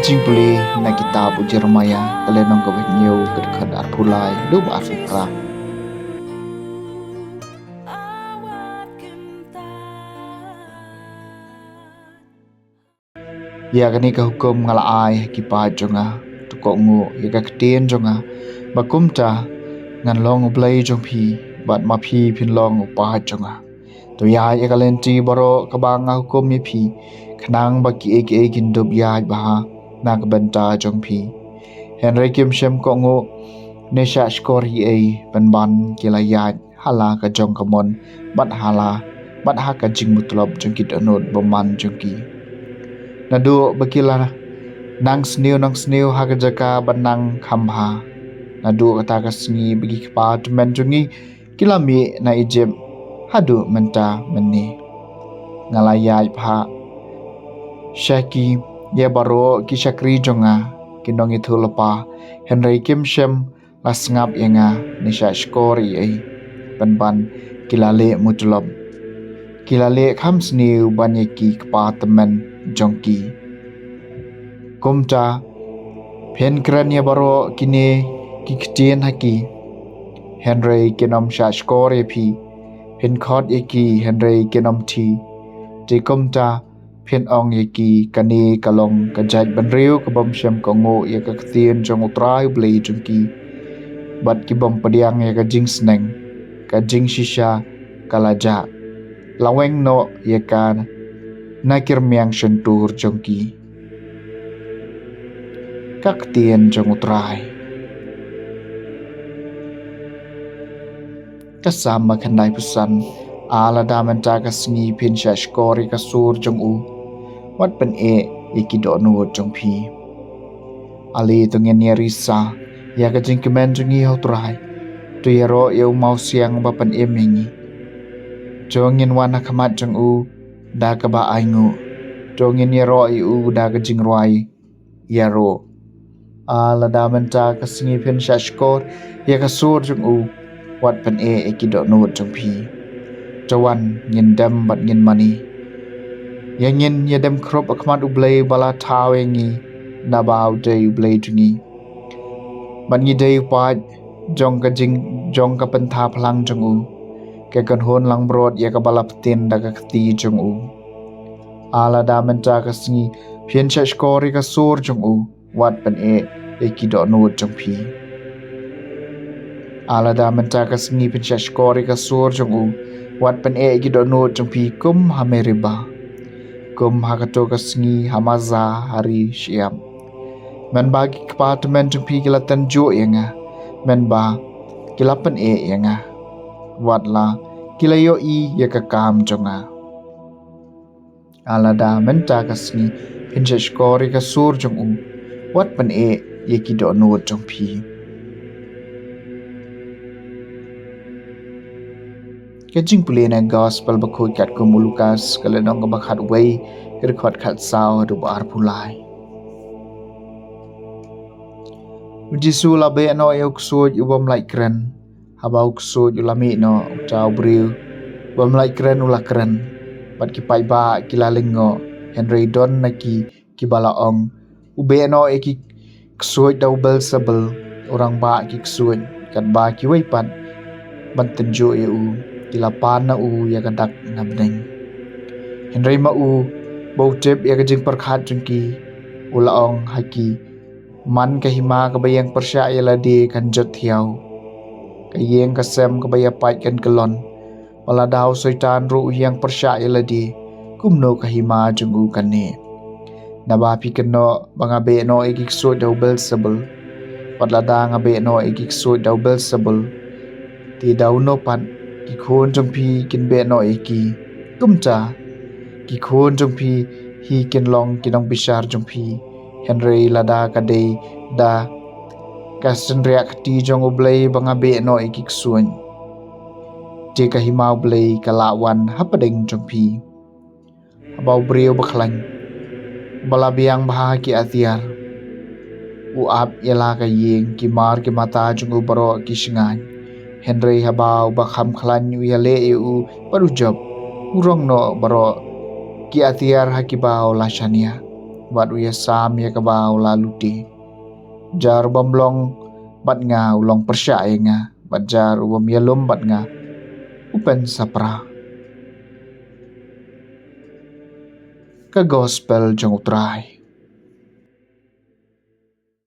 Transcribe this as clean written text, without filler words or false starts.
kajing puli na kitab u Jeremia kalenong gawin niyo kadkad arpulay lub arfukra. Ya kani ka hukum ngalaay kipa jonga tukok ngu ya ka ketien jonga bakumta ngan long ublay jong pi bat ma pi pin long upa jonga to ya kalenti baro kabanga hukum ya pi khnang baki ek indub ya baha na benta jong pi Henry Kim Shem ko ngu nesha skor hi ban kila hala ka jong kamon bat hala bat ha ka jing mutlab jong kit anot boman jong ki nadu bakila nang sniu hagajaka banang khamha nadu kata kasni bagi kepat menjungi kilami na ijem hadu menta meni ngalayai pha shaki ya baro kisakri jonga kinong itu lepa Henry Kim Shem lasngap yenga nisha skori ban kilale mutulab kilale kham sniu banyeki kepatemen jongki kumta pen krania baro kini kiktien haki Henry kinom shashkor epi pen khot eki Henry kinom ti ti kumta pen ong eki kani kalong kajat banriu kabam syam kongo ya kaktien jong utrai blei jongki bat kibam padiang ya kajing sneng kajing shisha kalaja laweng no ya kan nakir miang sentur jongki kaktien jong utrai kasama kandai pesan ala daman jaga sengi pin shashkori kasur jong u wat pen iki do nu jong pi ali tungen ya risa ya kajing kemen jongi utrai tu yaro eu mau siang bapan mingi jongin wana kamat jong u da ka ba aingu tongin yaro u da ka jingroi yaro ala da menta ka singi pen shashkor ya ka sur jung u wat pen ekido no jung pi jawan ngin dam bat ngin mani yang ngin ya dam krop akmat ublay bala tawengi na bau de ublay jungi ban ngi de pa jong ka pentha phalang jung u ke kan hon lang brod ya ka balap tin da ka ti jung u ala da menta ka singi phian cha skori ka sur jung u wat pen ki do no jung pi ala da menta ka singi phian cha skori ka sur jung u wat pen ki do no jung pi kum hameriba kum hakato ka singi hamaza hari siam men bagi departemen jung pi kilatan jo yenga men ba kilapan yenga watla kilayo ya kakam jonga alada menta kasni pinja skori ka sur jong u wat pan ye ki do no jong pi kajing pulena gospel bakho kat ko mulukas kalenong ka bakhat wei record khat sao do bar pulai Jisu labe no yok so ubam like kren habau so ulami no chau briu bom like kren ula kren bat ki pai ba kilalingo Henry Don naki kibala ong ube no eki ksuoj double sabel orang ba ki ksuoj kat ba ki wei pat banten jo u kilapan na u ya kadak nabneng Henry ma u bau tep ya kajing perkhat jengki ula ong haki man kahima kabayang persya yala di kanjot hiau kayeng kasem kabaya pait kan kelon wala daw soitan ru yang persya yala di kumno kahima jungu kane nabapi keno bangabe no ikik so double sabel patlada ngabe no ikik so double sabel ti daw no pan ki khon jompi kin be no iki kumcha ki khon jompi hi kin long kinong bisar jompi Henry lada kadai da kasen reak ti jong ublay bangabe no ikik suan je kahima ublay kalawan hapadeng jompi abau brio baklang balabiang bahaki atiar uap yala kayeng kimar kimata jong ubaro kisingan Henry habau bakham khlan yale u paru job urong no baro ki atiar hakibau lasania bat uya sam ya kabau lalu ti. Jar bamlong bat nga ulong persyaya nga bat jar ubam yalom bat nga upen sapra. Ka gospel jang utray.